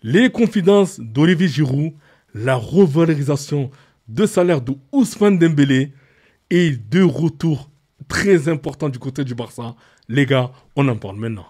Les confidences d'Olivier Giroud, la revalorisation de salaire de Ousmane Dembélé et deux retours très importants du côté du Barça. Les gars, on en parle maintenant.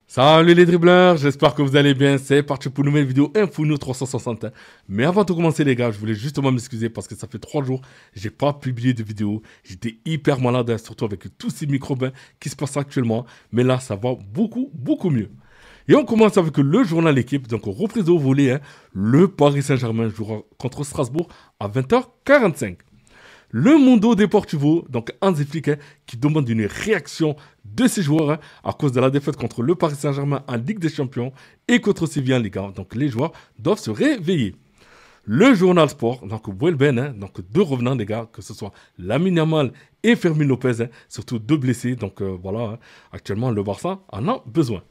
Salut les dribbleurs, j'espère que vous allez bien. C'est parti pour une nouvelle vidéo Info 360. Mais avant de commencer les gars, je voulais justement m'excuser parce que ça fait 3 jours, j'ai pas publié de vidéo. J'étais hyper malade, surtout avec tous ces microbes qui se passent actuellement. Mais là, ça va beaucoup mieux. Et on commence avec le journal Équipe, donc reprise au volet. Le Paris Saint-Germain jouera contre Strasbourg à 20h45. Le Mundo Deportivo, donc Hansi Flick, qui demande une réaction de ses joueurs à cause de la défaite contre le Paris Saint-Germain en Ligue des Champions et contre Séville en Ligue 1. Donc les joueurs doivent se réveiller. Le journal Sport, donc Welben, donc deux revenants les gars, que ce soit Lamine Yamal et Fermin Lopez, surtout deux blessés. Donc voilà, actuellement le Barça en a besoin.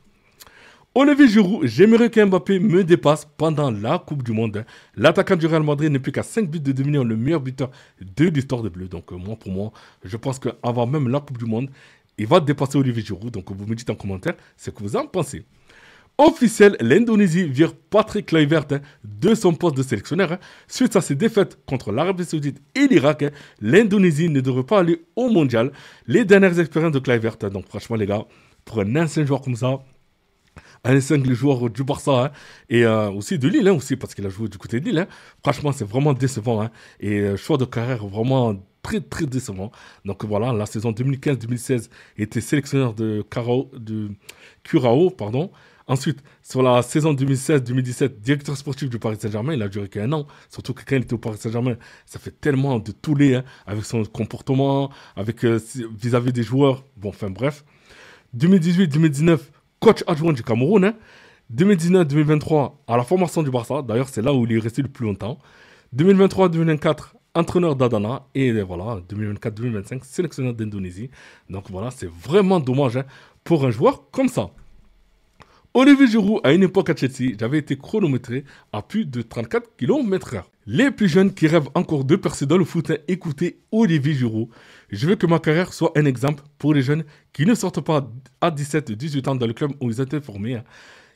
Olivier Giroud, j'aimerais qu'Mbappé me dépasse pendant la Coupe du Monde. L'attaquant du Real Madrid n'est plus qu'à 5 buts de devenir le meilleur buteur de l'histoire des Bleus. Donc pour moi, je pense qu'avant même la Coupe du Monde, il va dépasser Olivier Giroud. Donc vous me dites en commentaire ce que vous en pensez. Officiel, l'Indonésie vire Patrick Kluivert de son poste de sélectionneur. Suite à ses défaites contre l'Arabie Saoudite et l'Irak, l'Indonésie ne devrait pas aller au Mondial. Les dernières expériences de Kluivert, donc franchement les gars, pour un ancien joueur comme ça, un des joueurs du Barça et aussi de Lille aussi parce qu'il a joué du côté de Lille. Franchement, c'est vraiment décevant et choix de carrière vraiment très décevant. Donc voilà, la saison 2015-2016 était sélectionneur de Curaçao, pardon. Ensuite, sur la saison 2016-2017, directeur sportif du Paris Saint-Germain, il a duré qu'un an. Surtout que quand il était au Paris Saint-Germain, ça fait tellement de tollé avec son comportement, avec vis-à-vis des joueurs. Bon, enfin bref. 2018-2019, coach adjoint du Cameroun. 2019-2023, à la formation du Barça. D'ailleurs, c'est là où il est resté le plus longtemps. 2023-2024, entraîneur d'Adana. Et voilà, 2024-2025, sélectionneur d'Indonésie. Donc voilà, c'est vraiment dommage pour un joueur comme ça. Olivier Giroud, à une époque à Chelsea, j'avais été chronométré à plus de 34 km/h. Les plus jeunes qui rêvent encore de percer dans le foot, écoutez Olivier Giroud. Je veux que ma carrière soit un exemple pour les jeunes qui ne sortent pas à 17-18 ans dans le club où ils étaient formés,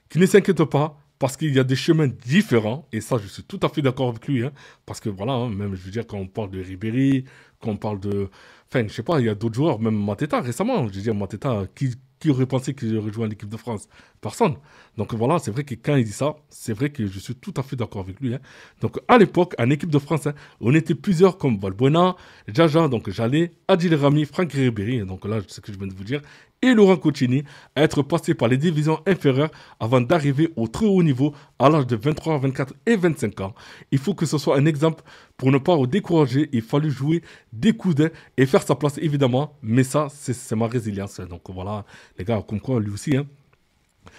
qui ne s'inquiètent pas parce qu'il y a des chemins différents. Et ça, je suis tout à fait d'accord avec lui. Parce que voilà, même je veux dire, quand on parle de Ribéry, quand on parle de... Enfin, je sais pas, il y a d'autres joueurs, même Mateta récemment. Je veux dire, Mateta, qui aurait pensé qu'il aurait joué en équipe de France? Personne. Donc voilà, c'est vrai que quand il dit ça, c'est vrai que je suis tout à fait d'accord avec lui. Donc à l'époque, en équipe de France, on était plusieurs comme Valbuena, Jaja, donc Jallet, Adil Rami, Franck Ribéry, donc là, c'est ce que je viens de vous dire, et Laurent Coutinho, à être passés par les divisions inférieures avant d'arriver au très haut niveau à l'âge de 23, 24 et 25 ans. Il faut que ce soit un exemple pour ne pas décourager. Il fallut jouer des coudes et faire sa place évidemment, mais ça, c'est ma résilience. Donc voilà, les gars, comme quoi lui aussi,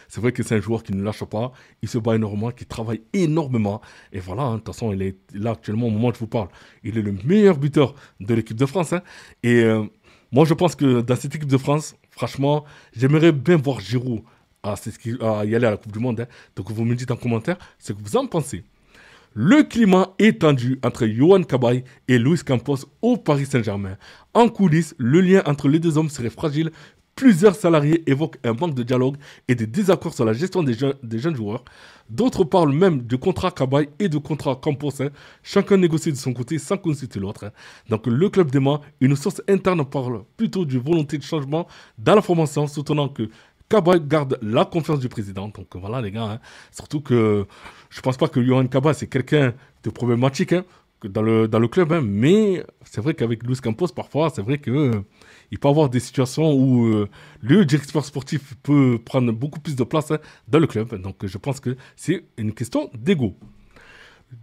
c'est vrai que c'est un joueur qui ne lâche pas, il se bat énormément, qui travaille énormément. Et voilà, de toute façon, il est là actuellement, au moment où je vous parle, il est le meilleur buteur de l'équipe de France. Et moi, je pense que dans cette équipe de France, franchement, j'aimerais bien voir Giroud à y aller à la Coupe du Monde. Donc vous me dites en commentaire ce que vous en pensez. Le climat est tendu entre Yohan Cabaye et Luis Campos au Paris Saint-Germain. En coulisses, le lien entre les deux hommes serait fragile. Plusieurs salariés évoquent un manque de dialogue et des désaccords sur la gestion des jeunes joueurs. D'autres parlent même de contrat Cabaye et de contrat Campos. Chacun négocie de son côté sans consulter l'autre. Donc le club dément, une source interne parle plutôt d'une volonté de changement dans la formation, soutenant que Cabaye garde la confiance du président. Donc voilà les gars, surtout que je ne pense pas que Yohan Cabaye c'est quelqu'un de problématique dans le club, mais c'est vrai qu'avec Luis Campos parfois c'est vrai que il peut y avoir des situations où le directeur sportif peut prendre beaucoup plus de place dans le club. Donc je pense que c'est une question d'ego.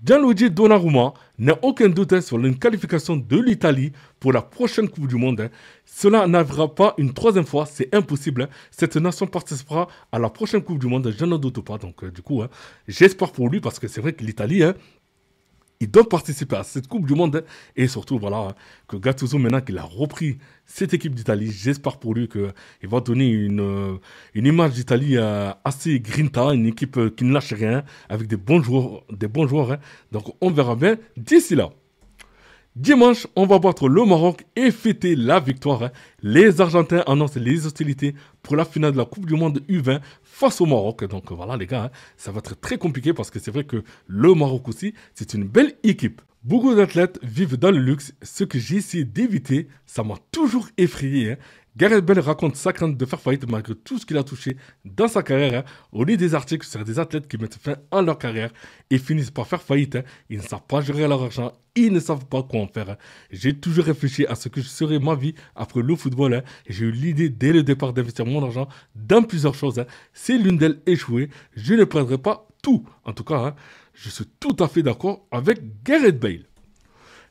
Gianluigi Donnarumma n'a aucun doute sur une qualification de l'Italie pour la prochaine Coupe du Monde. Cela n'arrivera pas une troisième fois, c'est impossible. Cette nation participera à la prochaine Coupe du Monde, je n'en doute pas. Donc du coup, j'espère pour lui parce que c'est vrai que l'Italie... il doit participer à cette Coupe du Monde et surtout voilà que Gattuso maintenant qu'il a repris cette équipe d'Italie, j'espère pour lui qu'il va donner une image d'Italie assez grinta, une équipe qui ne lâche rien avec des bons joueurs. Donc on verra bien d'ici là. Dimanche, on va battre le Maroc et fêter la victoire. Les Argentins annoncent les hostilités pour la finale de la Coupe du Monde U20 face au Maroc. Donc voilà les gars, ça va être très compliqué parce que c'est vrai que le Maroc aussi, c'est une belle équipe. Beaucoup d'athlètes vivent dans le luxe, ce que j'ai essayé d'éviter, ça m'a toujours effrayé. Gareth Bale raconte sa crainte de faire faillite malgré tout ce qu'il a touché dans sa carrière. On lit des articles sur des athlètes qui mettent fin à leur carrière et finissent par faire faillite. Ils ne savent pas gérer leur argent, ils ne savent pas quoi en faire. J'ai toujours réfléchi à ce que serait ma vie après le football. J'ai eu l'idée dès le départ d'investir mon argent dans plusieurs choses. Si l'une d'elles échouait, je ne perdrai pas tout. En tout cas, je suis tout à fait d'accord avec Gareth Bale.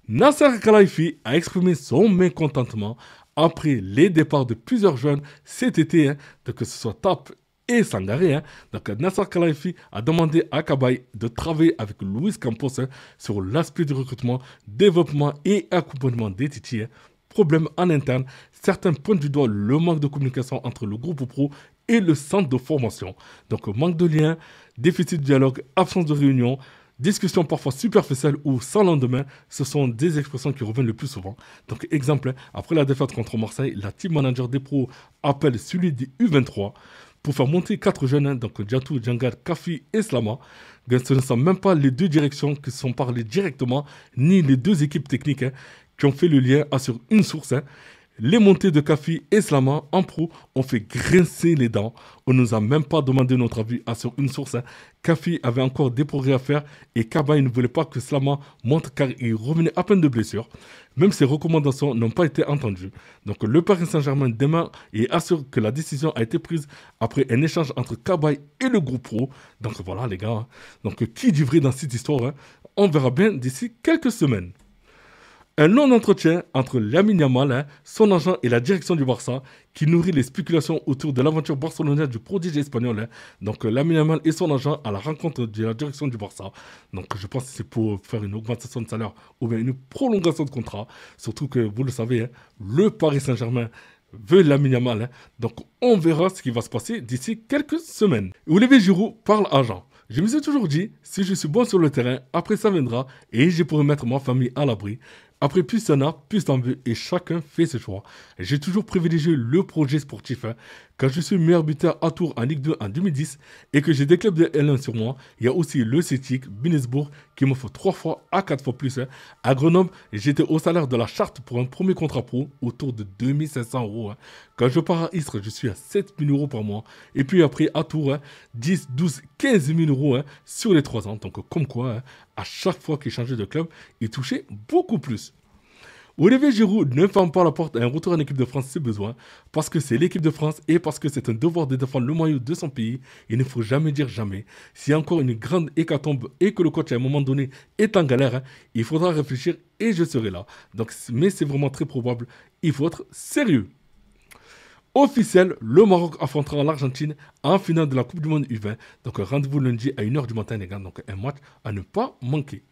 Nasser Khelaifi a exprimé son mécontentement après les départs de plusieurs jeunes cet été, que ce soit Tap et Sangaré. Donc Nasser Khelaifi a demandé à Cabaye de travailler avec Luis Campos sur l'aspect du recrutement, développement et accompagnement des Titi. Problème en interne, certains pointent du doigt le manque de communication entre le groupe pro et le centre de formation. Donc manque de lien, déficit de dialogue, absence de réunion, discussions parfois superficielles ou sans lendemain, ce sont des expressions qui reviennent le plus souvent. Donc exemple, après la défaite contre Marseille, la team manager des pros appelle celui du U23 pour faire monter 4 jeunes, donc Djatou, Djangar, Kafi et Slama. Ce ne sont même pas les deux directions qui sont parlées directement, ni les deux équipes techniques qui ont fait le lien sur une source. Les montées de Kafi et Slama en pro ont fait grincer les dents. On ne nous a même pas demandé notre avis sur une source. Kafi avait encore des progrès à faire et Cabaye ne voulait pas que Slama monte car il revenait à peine de blessure. Même ses recommandations n'ont pas été entendues. Donc le Paris Saint-Germain démarre et assure que la décision a été prise après un échange entre Cabaye et le groupe pro. Donc voilà les gars. Donc qui dit vrai dans cette histoire, on verra bien d'ici quelques semaines. Un long entretien entre Lamine Yamal, son agent et la direction du Barça qui nourrit les spéculations autour de l'aventure barcelonaise du prodige espagnol. Donc Lamine Yamal et son agent à la rencontre de la direction du Barça. Donc je pense que c'est pour faire une augmentation de salaire ou bien une prolongation de contrat. Surtout que vous le savez, le Paris Saint-Germain veut Lamine Yamal. Donc on verra ce qui va se passer d'ici quelques semaines. Olivier Giroud parle agent. Je me suis toujours dit, si je suis bon sur le terrain, après ça viendra et je pourrai mettre ma famille à l'abri. Après, plus t'en as, plus t'en veux et chacun fait ses choix. J'ai toujours privilégié le projet sportif. Quand je suis meilleur buteur à Tours en Ligue 2 en 2010 et que j'ai des clubs de L1 sur moi, il y a aussi le Celtic, Binesbourg qui me faut 3 fois à 4 fois plus. À Grenoble, j'étais au salaire de la charte pour un premier contrat pro autour de 2500 euros. Quand je pars à Istres, je suis à 7000 euros par mois. Et puis après, à Tours, 10, 12, 15 000 euros sur les 3 ans. Donc comme quoi, à chaque fois qu'il changeait de club, il touchait beaucoup plus. Olivier Giroud ne ferme pas la porte à un retour en équipe de France si besoin, parce que c'est l'équipe de France et parce que c'est un devoir de défendre le maillot de son pays. Il ne faut jamais dire jamais. S'il y a encore une grande hécatombe et que le coach à un moment donné est en galère, il faudra réfléchir et je serai là. Donc, mais c'est vraiment très probable, il faut être sérieux. Officiel, le Maroc affrontera l'Argentine en finale de la Coupe du Monde U20. Donc rendez-vous lundi à 1h du matin les gars, donc un match à ne pas manquer.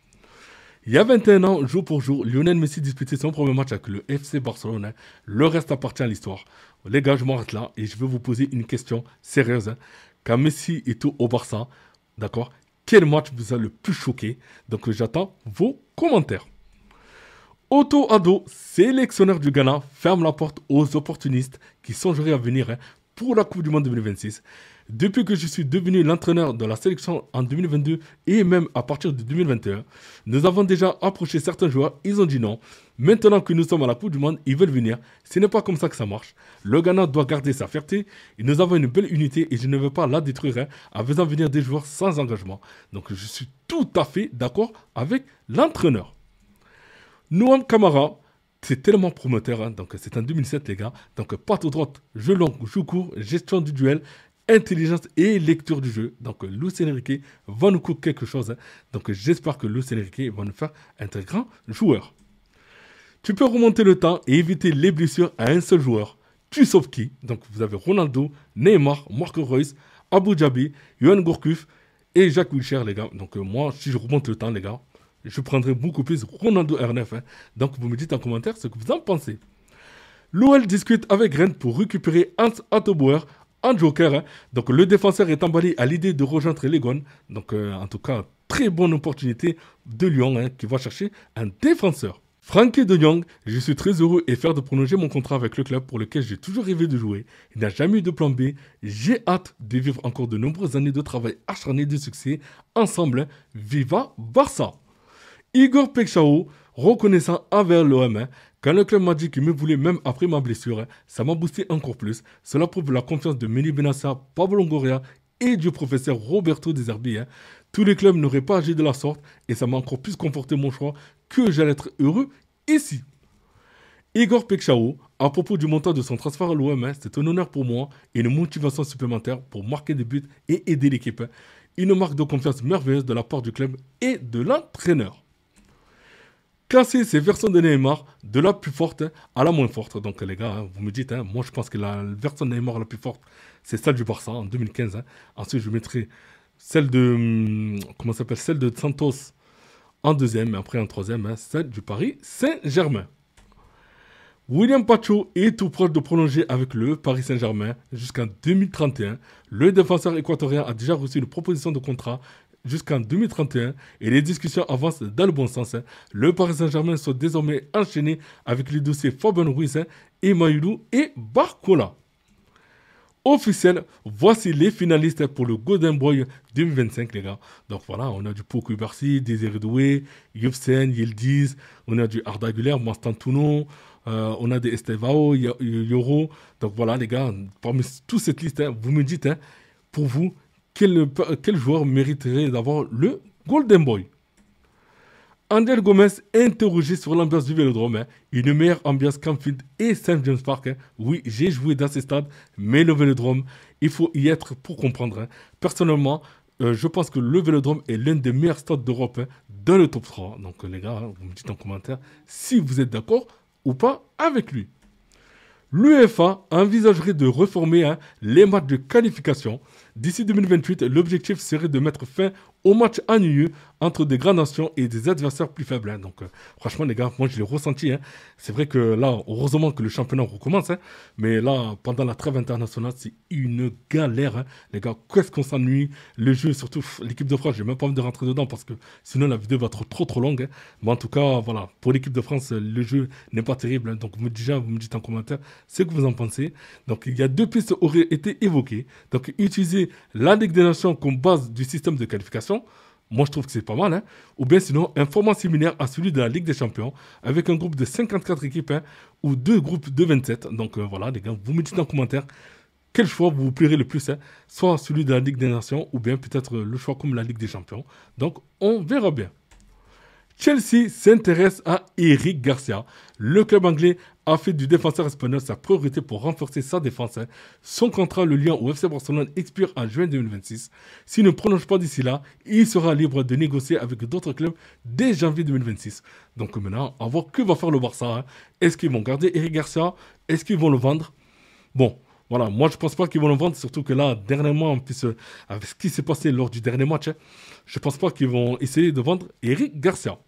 Il y a 21 ans, jour pour jour, Lionel Messi disputait son premier match avec le FC Barcelone. Le reste appartient à l'histoire. Les gars, je m'arrête là et je vais vous poser une question sérieuse. Quand Messi était au Barça, d'accord, quel match vous a le plus choqué? Donc j'attends vos commentaires. Otto Addo, sélectionneur du Ghana, ferme la porte aux opportunistes qui songeraient à venir pour la Coupe du Monde 2026. Depuis que je suis devenu l'entraîneur de la sélection en 2022 et même à partir de 2021, nous avons déjà approché certains joueurs, ils ont dit non. Maintenant que nous sommes à la Coupe du Monde, ils veulent venir. Ce n'est pas comme ça que ça marche. Le Ghana doit garder sa fierté. Et nous avons une belle unité et je ne veux pas la détruire en faisant venir des joueurs sans engagement. Donc je suis tout à fait d'accord avec l'entraîneur. Noam Kamara, c'est tellement prometteur, donc c'est en 2007 les gars. Donc patte droite, jeu long, jeu court, gestion du duel, intelligence et lecture du jeu. Donc Luis Enrique va nous coûter quelque chose. Donc j'espère que Luis Enrique va nous faire un très grand joueur. Tu peux remonter le temps et éviter les blessures à un seul joueur. Tu sauves qui? Donc vous avez Ronaldo, Neymar, Marco Reus, Abou Dhabi, Yohan Gourcuff et Jacques Wilshere les gars. Donc moi si je remonte le temps les gars, je prendrai beaucoup plus Ronaldo R9. Donc vous me dites en commentaire ce que vous en pensez. L'OL discute avec Rennes pour récupérer Hans Attebauer en joker. Donc le défenseur est emballé à l'idée de rejoindre les Gones. Donc en tout cas, très bonne opportunité de Lyon qui va chercher un défenseur. Frankie de Jong, je suis très heureux et fier de prolonger mon contrat avec le club pour lequel j'ai toujours rêvé de jouer. Il n'a jamais eu de plan B. J'ai hâte de vivre encore de nombreuses années de travail acharné et de succès. Ensemble, viva Barça! Igor Pekchao, reconnaissant envers l'OM, quand le club m'a dit qu'il me voulait même après ma blessure, ça m'a boosté encore plus. Cela prouve la confiance de Meni Benassa, Pablo Longoria et du professeur Roberto De Zerbi. Tous les clubs n'auraient pas agi de la sorte et ça m'a encore plus conforté mon choix que j'allais être heureux ici. Igor Pekchao, à propos du montant de son transfert à l'OM, c'est un honneur pour moi et une motivation supplémentaire pour marquer des buts et aider l'équipe. Une marque de confiance merveilleuse de la part du club et de l'entraîneur. Classer ces versions de Neymar de la plus forte à la moins forte. Donc les gars, vous me dites, moi je pense que la version de Neymar la plus forte, c'est celle du Barça en 2015. Ensuite, je mettrai celle de, comment s'appelle, celle de Santos en deuxième, et après en troisième, celle du Paris Saint-Germain. William Pacho est tout proche de prolonger avec le Paris Saint-Germain jusqu'en 2031. Le défenseur équatorien a déjà reçu une proposition de contrat jusqu'en 2031 et les discussions avancent dans le bon sens. Le Paris Saint-Germain sont désormais enchaînés avec les dossiers Fabien Ruiz, Emailou et Barcola. Officiel, voici les finalistes pour le Golden Boy 2025, les gars. Donc voilà, on a du Poko Barsi, Désiré Doué, Yubsen, Yildiz, on a du Arda Güler, Mastantuno, on a des Estevao, Yoro. Donc voilà, les gars, parmi toute cette liste, vous me dites, pour vous, quel joueur mériterait d'avoir le Golden Boy? André Gomez interrogé sur l'ambiance du Vélodrome. Une meilleure ambiance qu'Anfield et Saint James Park. Oui, j'ai joué dans ces stades, mais le Vélodrome, il faut y être pour comprendre. Personnellement, je pense que le Vélodrome est l'un des meilleurs stades d'Europe dans le top 3. Donc les gars, vous me dites en commentaire si vous êtes d'accord ou pas avec lui. L'UEFA envisagerait de reformer les matchs de qualification. D'ici 2028, l'objectif serait de mettre fin aux matchs ennuyeux entre des grandes nations et des adversaires plus faibles. Donc, franchement, les gars, moi, je l'ai ressenti. C'est vrai que là, heureusement que le championnat recommence. Mais là, pendant la trêve internationale, c'est une galère. Les gars, qu'est-ce qu'on s'ennuie. Le jeu, surtout l'équipe de France, j'ai même pas envie de rentrer dedans parce que sinon, la vidéo va être trop longue. Mais en tout cas, voilà, pour l'équipe de France, le jeu n'est pas terrible. Donc, vous me dites en commentaire ce que vous en pensez. Donc, il y a deux pistes qui auraient été évoquées. Donc, utiliser la Ligue des Nations comme base du système de qualification. Moi, je trouve que c'est pas mal. Ou bien sinon, un format similaire à celui de la Ligue des Champions, avec un groupe de 54 équipes ou deux groupes de 27. Donc voilà, les gars, vous me dites en commentaire quel choix vous plairait le plus. Soit celui de la Ligue des Nations, ou bien peut-être le choix comme la Ligue des Champions. Donc, on verra bien. Chelsea s'intéresse à Eric Garcia. Le club anglais a fait du défenseur espagnol sa priorité pour renforcer sa défense. Son contrat le liant au FC Barcelone expire en juin 2026. S'il ne prolonge pas d'ici là, il sera libre de négocier avec d'autres clubs dès janvier 2026. Donc maintenant, on va voir que va faire le Barça. Est-ce qu'ils vont garder Eric Garcia? Est-ce qu'ils vont le vendre? Bon, voilà, moi je pense pas qu'ils vont le vendre, surtout que là, dernièrement, en plus, avec ce qui s'est passé lors du dernier match, je pense pas qu'ils vont essayer de vendre Eric Garcia.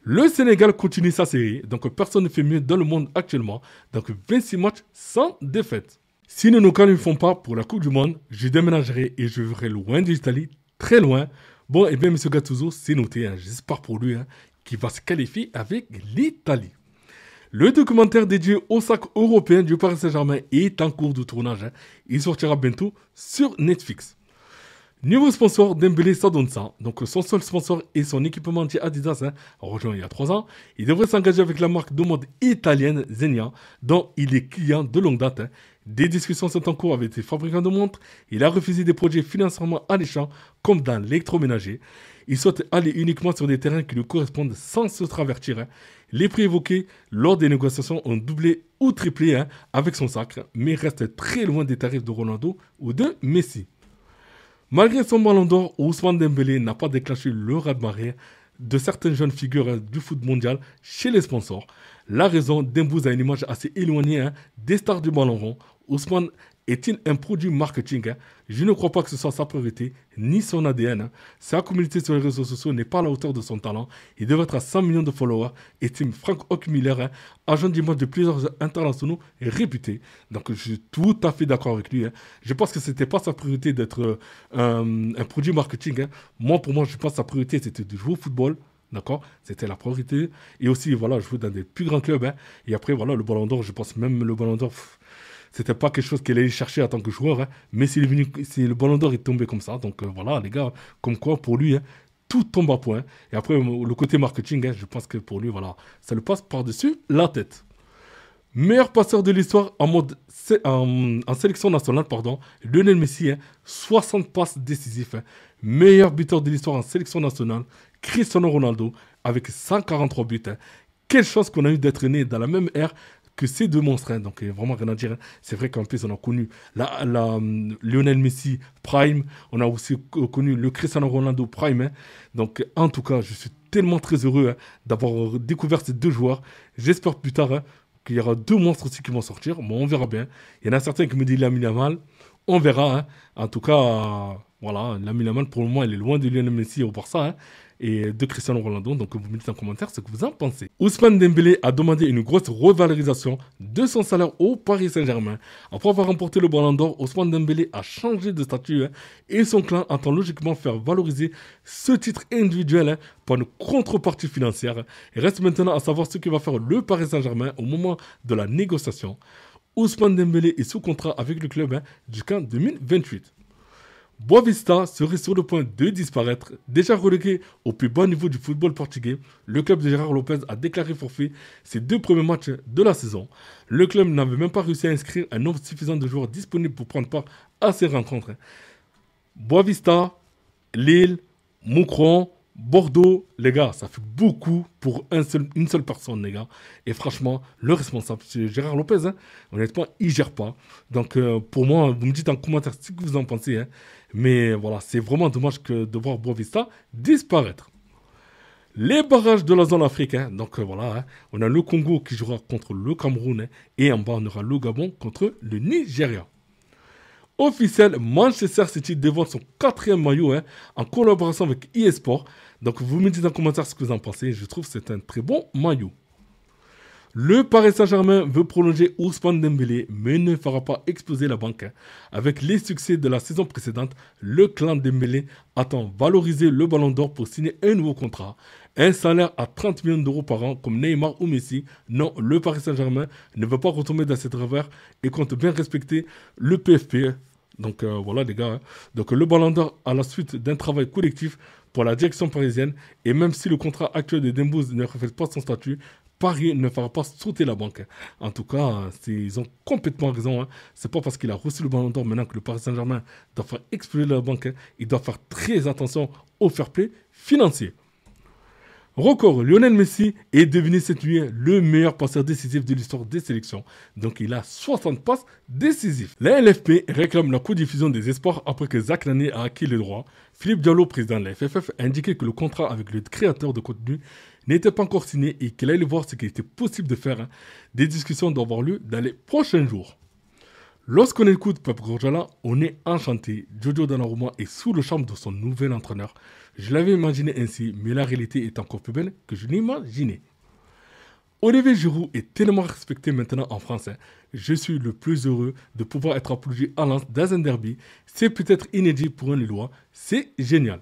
Le Sénégal continue sa série, donc personne ne fait mieux dans le monde actuellement. Donc 26 matchs sans défaite. Si nous ne nous qualifions pas pour la Coupe du Monde, je déménagerai et je vivrai loin de l'Italie, très loin. Bon, et bien, M. Gattuso, c'est noté, j'espère pour lui, qu'il va se qualifier avec l'Italie. Le documentaire dédié au sac européen du Paris Saint-Germain est en cours de tournage. Il sortira bientôt sur Netflix. Niveau sponsor, Dembélé, ça donne ça. Donc son seul sponsor est son équipementier Adidas, rejoint il y a 3 ans. Il devrait s'engager avec la marque de mode italienne Zegna, dont il est client de longue date. Des discussions sont en cours avec des fabricants de montres. Il a refusé des projets financièrement alléchants, comme dans l'électroménager. Il souhaite aller uniquement sur des terrains qui lui correspondent sans se travertir. Les prix évoqués lors des négociations ont doublé ou triplé avec son sac, mais restent très loin des tarifs de Ronaldo ou de Messi. Malgré son ballon d'or, Ousmane Dembélé n'a pas déclenché le raz-de-marée de certaines jeunes figures du foot mondial chez les sponsors. La raison, Dembouz a une image assez éloignée des stars du ballon rond. Ousmane est-il un produit marketing? Je ne crois pas que ce soit sa priorité, ni son ADN. Sa communauté sur les réseaux sociaux n'est pas à la hauteur de son talent. Il devrait être à 100 millions de followers, estime Frank Hockmiller, agent d'image de plusieurs internationaux réputés. Donc je suis tout à fait d'accord avec lui. Je pense que ce n'était pas sa priorité d'être un produit marketing. Moi, pour moi, je pense que sa priorité, c'était de jouer au football, D'accord? C'était la priorité. Et aussi, voilà, jouer dans des plus grands clubs. Hein. Et après, voilà, le Ballon d'Or, je pense même le Ballon d'Or, c'était pas quelque chose qu'elle allait chercher en tant que joueur. Hein. Mais c'est venu, c'est le Ballon d'Or est tombé comme ça. Donc voilà, les gars, comme quoi, pour lui, hein, tout tombe à point. Et après, le côté marketing, hein, je pense que pour lui, voilà, ça le passe par-dessus la tête. Meilleur passeur de l'histoire en sélection nationale, pardon, Lionel Messi, hein, 60 passes décisives. Hein. Meilleur buteur de l'histoire en sélection nationale, Cristiano Ronaldo, avec 143 buts. Hein. Quelle chance qu'on a eu d'être né dans la même ère que ces deux monstres. Hein. Donc, vraiment rien à dire. Hein. C'est vrai qu'en plus, on a connu Lionel Messi Prime. On a aussi connu le Cristiano Ronaldo Prime. Hein. Donc, en tout cas, je suis tellement très heureux hein, d'avoir découvert ces deux joueurs. J'espère plus tard hein, qu'il y aura deux monstres aussi qui vont sortir. Bon, on verra bien. Il y en a certains qui me disent Lamine Yamal. On verra. Hein. En tout cas, voilà, Lamine Yamal, pour le moment, elle est loin de Lionel Messi au Barça. Hein, et de Cristiano Ronaldo. Donc, vous me dites en commentaire ce que vous en pensez. Ousmane Dembélé a demandé une grosse revalorisation de son salaire au Paris Saint-Germain. Après avoir remporté le Ballon d'Or, Ousmane Dembélé a changé de statut hein, et son clan entend logiquement faire valoriser ce titre individuel hein, par une contrepartie financière. Il reste maintenant à savoir ce que va faire le Paris Saint-Germain au moment de la négociation. Ousmane Dembélé est sous contrat avec le club hein, jusqu'en 2028. Boavista serait sur le point de disparaître. Déjà relégué au plus bas niveau du football portugais, le club de Gérard Lopez a déclaré forfait ses deux premiers matchs de la saison. Le club n'avait même pas réussi à inscrire un nombre suffisant de joueurs disponibles pour prendre part à ces rencontres. Boavista, Lille, Moucron, Bordeaux, les gars, ça fait beaucoup pour une seule personne, les gars. Et franchement, le responsable, c'est Gérard Lopez. Hein. Honnêtement, il ne gère pas. Donc, pour moi, vous me dites en commentaire ce que vous en pensez. Hein. Mais voilà, c'est vraiment dommage de voir Boavista disparaître. Les barrages de la zone Afrique. Hein. Donc, voilà, hein. On a le Congo qui jouera contre le Cameroun. Hein. Et en bas, on aura le Gabon contre le Nigeria. Officiel, Manchester City dévoile son 4e maillot hein, en collaboration avec eSport. Donc vous me dites en commentaire ce que vous en pensez. Je trouve que c'est un très bon maillot. Le Paris Saint-Germain veut prolonger Ousmane Dembélé, mais ne fera pas exploser la banque. Hein. Avec les succès de la saison précédente, le clan Dembélé attend valoriser le Ballon d'Or pour signer un nouveau contrat. Un salaire à 30 millions d'euros par an comme Neymar ou Messi. Non, le Paris Saint-Germain ne veut pas retomber dans cette travers et compte bien respecter le PFP. Donc voilà les gars. Hein. Donc le Ballon d'Or à la suite d'un travail collectif pour la direction parisienne. Et même si le contrat actuel de Dembouz ne reflète pas son statut, Paris ne fera pas sauter la banque. En tout cas, ils ont complètement raison. Hein. C'est pas parce qu'il a reçu le Ballon d'Or maintenant que le Paris Saint-Germain doit faire exploser la banque. Hein. Il doit faire très attention au fair play financier. Record, Lionel Messi est devenu cette nuit le meilleur passeur décisif de l'histoire des sélections. Donc il a 60 passes décisives. La LFP réclame la codiffusion des espoirs après que Zach Lanier a acquis les droits. Philippe Diallo, président de la FFF, a indiqué que le contrat avec le créateur de contenu n'était pas encore signé et qu'il allait voir ce qu'il était possible de faire. Hein. Des discussions doivent avoir lieu dans les prochains jours. Lorsqu'on écoute Pep Guardiola, on est enchanté. Jojo Donnarumma est sous le charme de son nouvel entraîneur. Je l'avais imaginé ainsi, mais la réalité est encore plus belle que je l'imaginais. Olivier Giroud est tellement respecté maintenant en France. Hein. Je suis le plus heureux de pouvoir être applaudi à Lens dans un derby. C'est peut-être inédit pour un Lillois. C'est génial.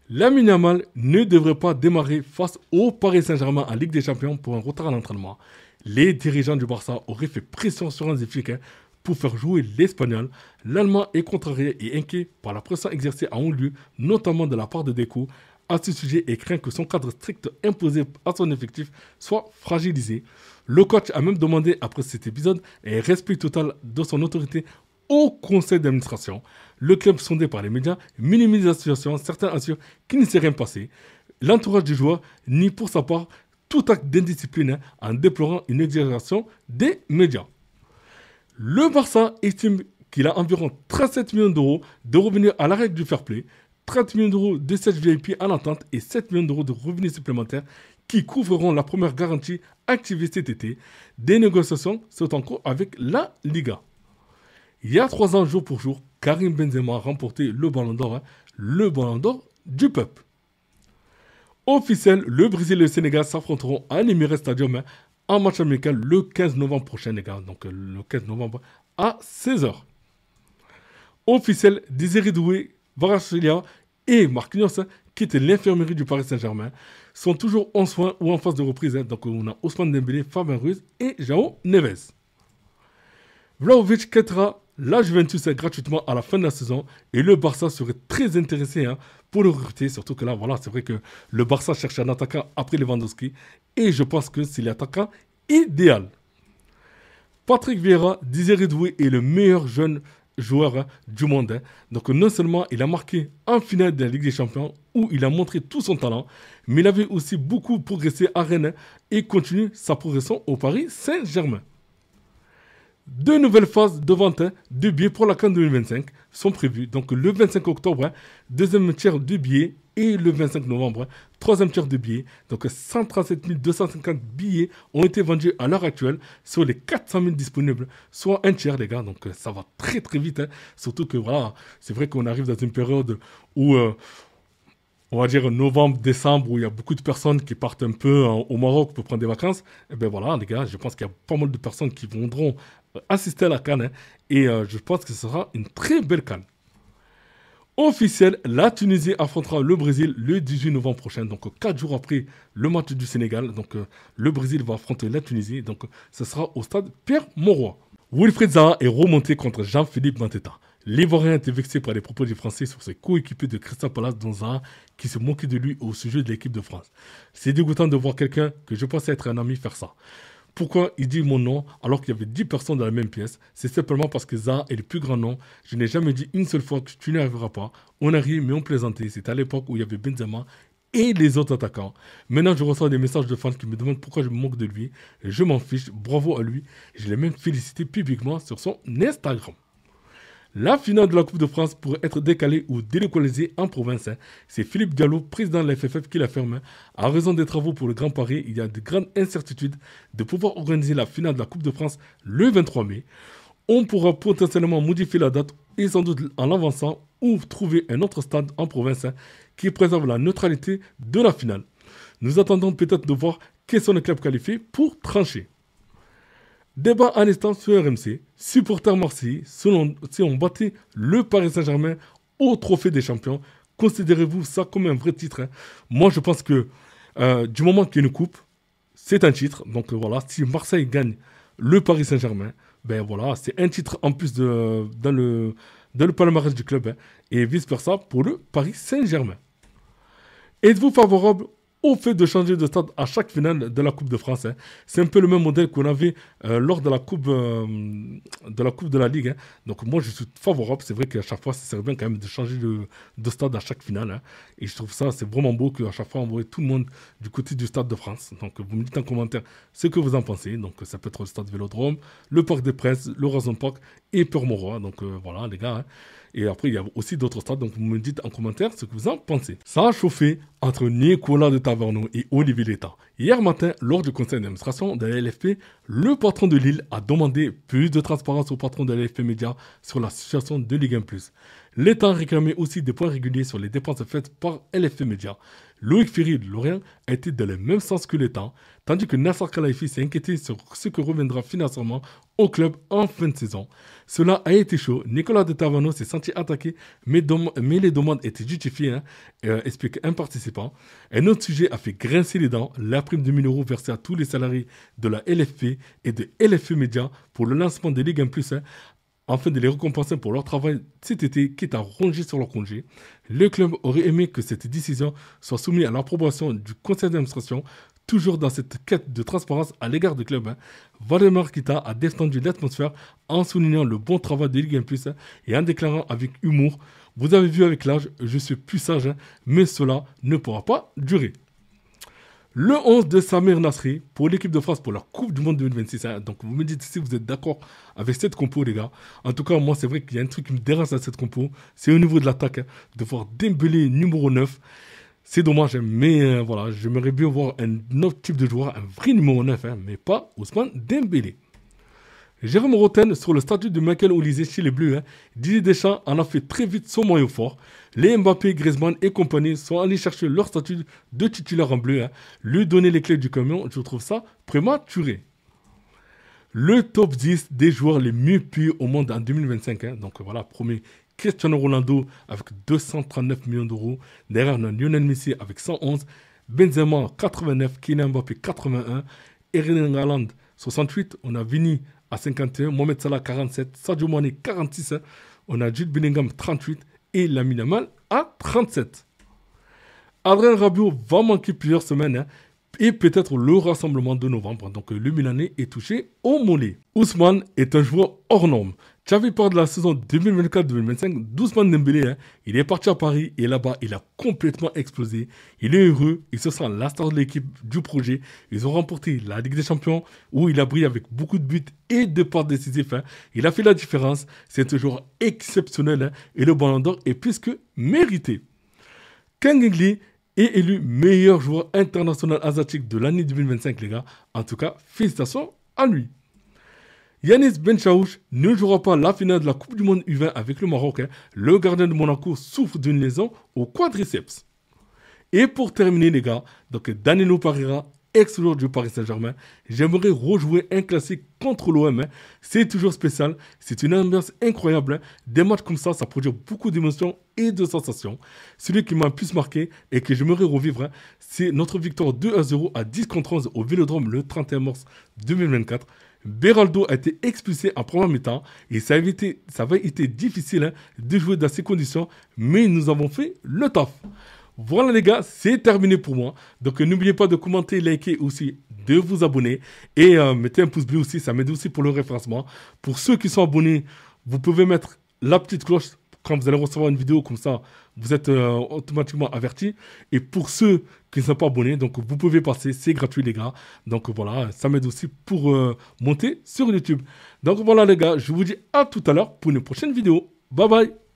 Lamine Yamal ne devrait pas démarrer face au Paris Saint-Germain en Ligue des Champions pour un retard à l'entraînement. Les dirigeants du Barça auraient fait pression sur Hansi Flick pour faire jouer l'Espagnol. L'Allemand est contrarié et inquiet par la pression exercée à haut lieu, notamment de la part de Deco, à ce sujet et craint que son cadre strict imposé à son effectif soit fragilisé. Le coach a même demandé après cet épisode un respect total de son autorité au conseil d'administration. Le club sondé par les médias minimise la situation, certains assurent qu'il ne s'est rien passé. L'entourage du joueur nie pour sa part tout acte d'indiscipline en déplorant une exagération des médias. Le Barça estime qu'il a environ 37 millions d'euros de revenus à la règle du fair play, 30 millions d'euros de sièges VIP en attente et 7 millions d'euros de revenus supplémentaires qui couvriront la première garantie activée cet été. Des négociations sont en cours avec la Liga. Il y a 3 ans, jour pour jour, Karim Benzema a remporté le Ballon d'Or du peuple. Officiel, le Brésil et le Sénégal s'affronteront à l'Emirates Stadium en match amical le 15 novembre prochain, les gars. Donc le 15 novembre à 16h. Officiel, Désiré Doué, Varasilia et Marquinhos, qui était l'infirmerie du Paris Saint-Germain, sont toujours en soins ou en phase de reprise. Donc on a Ousmane Dembélé, Fabien Ruiz et João Neves. Vlahovic quittera la Juventus gratuitement à la fin de la saison et le Barça serait très intéressé pour le recruter. Surtout que là, voilà, c'est vrai que le Barça cherche un attaquant après Lewandowski et je pense que c'est l'attaquant idéal. Patrick Vieira, Désiré Doué est le meilleur jeune joueur du monde. Donc non seulement il a marqué en finale de la Ligue des Champions où il a montré tout son talent, mais il avait aussi beaucoup progressé à Rennes et continue sa progression au Paris Saint-Germain. Deux nouvelles phases de vente de billets pour la CAN 2025 sont prévues. Donc le 25 octobre, deuxième tiers de billets et le 25 novembre, troisième tiers de billets. Donc 137 250 billets ont été vendus à l'heure actuelle sur les 400 000 disponibles, soit un tiers les gars. Donc ça va très très vite. Surtout que voilà, c'est vrai qu'on arrive dans une période où on va dire novembre, décembre, où il y a beaucoup de personnes qui partent un peu au Maroc pour prendre des vacances. Et bien voilà, les gars, je pense qu'il y a pas mal de personnes qui viendront assister à la CAN. Et je pense que ce sera une très belle CAN. Officiel, la Tunisie affrontera le Brésil le 18 novembre prochain. Donc 4 jours après le match du Sénégal. Donc le Brésil va affronter la Tunisie. Donc ce sera au stade Pierre-Mauroy. Wilfried Zaha est remonté contre Jean-Philippe Mateta. L'Ivoirien était vexé par les propos des Français sur ses coéquipiers de Crystal Palace, dont Zaha, qui se moquait de lui au sujet de l'équipe de France. C'est dégoûtant de voir quelqu'un que je pensais être un ami faire ça. Pourquoi il dit mon nom alors qu'il y avait 10 personnes dans la même pièce? C'est simplement parce que Zaha est le plus grand nom. Je n'ai jamais dit une seule fois que tu n'y arriveras pas. On a ri mais on plaisantait. C'était à l'époque où il y avait Benzema et les autres attaquants. Maintenant, je reçois des messages de fans qui me demandent pourquoi je me moque de lui. Je m'en fiche. Bravo à lui. Je l'ai même félicité publiquement sur son Instagram. La finale de la Coupe de France pourrait être décalée ou délocalisée en province. C'est Philippe Diallo, président de la FFF, qui l'affirme. À raison des travaux pour le Grand Paris, il y a de grandes incertitudes de pouvoir organiser la finale de la Coupe de France le 23 mai. On pourra potentiellement modifier la date et sans doute en l'avançant ou trouver un autre stade en province qui préserve la neutralité de la finale. Nous attendons peut-être de voir quels sont les clubs qualifiés pour trancher. Débat à l'instant sur RMC. Supporters Marseillais, si on battait le Paris Saint-Germain au Trophée des Champions, considérez-vous ça comme un vrai titre? Moi, je pense que du moment qu'il y a une coupe, c'est un titre. Donc voilà, si Marseille gagne le Paris Saint-Germain, ben voilà, c'est un titre en plus dans le palmarès du club et vice-versa pour le Paris Saint-Germain. Êtes-vous favorable au fait de changer de stade à chaque finale de la Coupe de France? C'est un peu le même modèle qu'on avait lors de la Coupe de la Ligue. Donc moi, je suis favorable. C'est vrai qu'à chaque fois, ça serait bien quand même de changer de stade à chaque finale. Et je trouve ça, c'est vraiment beau qu'à chaque fois, on voit tout le monde du côté du Stade de France. Donc vous me dites en commentaire ce que vous en pensez. Donc ça peut être le Stade Vélodrome, le Parc des Princes, le Horizon Park et Pierre-Mauroy. Donc voilà, les gars. Et après, il y a aussi d'autres stades, donc vous me dites en commentaire ce que vous en pensez. Ça a chauffé entre Nicolas de Taverneau et Olivier Létang. Hier matin, lors du conseil d'administration de la LFP, le patron de Lille a demandé plus de transparence au patron de la LFP Média sur la situation de Ligue 1+. Létang réclamait aussi des points réguliers sur les dépenses faites par LFP Média. Loïc Ferry de Lorient a été dans le même sens que Létang, tandis que Nasser Khelaifi s'est inquiété sur ce que reviendra financièrement au club en fin de saison. Cela a été chaud. Nicolas de Taverneau s'est senti attaqué, mais les demandes étaient justifiées, explique un participant. Un autre sujet a fait grincer les dents, la prime de 1 000 € versée à tous les salariés de la LFP et de LFP Média pour le lancement des Ligue 1+, afin de les récompenser pour leur travail cet été, quitte à ronger sur leur congé. Le club aurait aimé que cette décision soit soumise à l'approbation du conseil d'administration, toujours dans cette quête de transparence à l'égard du club. Valdemar Kita a défendu l'atmosphère en soulignant le bon travail de Ligue 1+, et en déclarant avec humour: « Vous avez vu avec l'âge, je suis plus sage, mais cela ne pourra pas durer. » Le 11 de Samir Nasri pour l'équipe de France pour la Coupe du Monde 2026. Donc vous me dites si vous êtes d'accord avec cette compo, les gars. En tout cas, moi, c'est vrai qu'il y a un truc qui me dérange dans cette compo. C'est au niveau de l'attaque, de voir Dembélé numéro 9. C'est dommage, mais voilà, j'aimerais bien voir un autre type de joueur, un vrai numéro 9, mais pas Ousmane Dembélé. Jérôme Roten sur le statut de Michael Olise chez les Bleus. Didier Deschamps en a fait très vite son maillot fort. Les Mbappé, Griezmann et compagnie sont allés chercher leur statut de titulaire en bleu. Lui donner les clés du camion, je trouve ça prématuré. Le top 10 des joueurs les mieux payés au monde en 2025. Donc voilà, premier Cristiano Ronaldo avec 239 millions d'euros. Derrière, on a Lionel Messi avec 111. Benzema 89, Kylian Mbappé 81. Erling Haaland 68. On a Vini à 51. Mohamed Salah 47. Sadio Mane 46. On a Jude Bellingham 38. Et Lamine Yamal à 37. Adrien Rabiot va manquer plusieurs semaines. Et peut-être le rassemblement de novembre. Donc le Milanais est touché au mollet. Ousmane est un joueur hors norme. Xavi part de la saison 2024-2025 d'Ousmane Dembélé. Il est parti à Paris et là-bas, il a complètement explosé. Il est heureux, il se sent la star de l'équipe du projet. Ils ont remporté la Ligue des Champions où il a brillé avec beaucoup de buts et de passes décisives. Il a fait la différence. C'est un joueur exceptionnel et le Ballon d'Or est plus que mérité. Kangli est élu meilleur joueur international asiatique de l'année 2025, les gars. En tout cas, félicitations à lui. Yanis Benchaouch ne jouera pas la finale de la Coupe du Monde U20 avec le Maroc. Le gardien de Monaco souffre d'une lésion au quadriceps. Et pour terminer, les gars, donc Danilo Pereira, ex-joueur du Paris Saint-Germain, j'aimerais rejouer un classique contre l'OM. C'est toujours spécial, c'est une ambiance incroyable. Des matchs comme ça produit beaucoup d'émotions et de sensations. Celui qui m'a le plus marqué et que j'aimerais revivre, c'est notre victoire 2-0 à 10 contre 11 au Vélodrome le 31 mars 2024. Beraldo a été expulsé en première mi-temps et ça avait été difficile de jouer dans ces conditions, mais nous avons fait le taf. Voilà les gars, c'est terminé pour moi. Donc n'oubliez pas de commenter, liker aussi, de vous abonner et mettez un pouce bleu aussi, ça m'aide aussi pour le référencement. Pour ceux qui sont abonnés, vous pouvez mettre la petite cloche quand vous allez recevoir une vidéo comme ça, vous êtes automatiquement averti. Et pour ceux qui ne sont pas abonnés, donc vous pouvez passer, c'est gratuit les gars. Donc voilà, ça m'aide aussi pour monter sur YouTube. Donc voilà les gars, je vous dis à tout à l'heure pour une prochaine vidéo. Bye bye.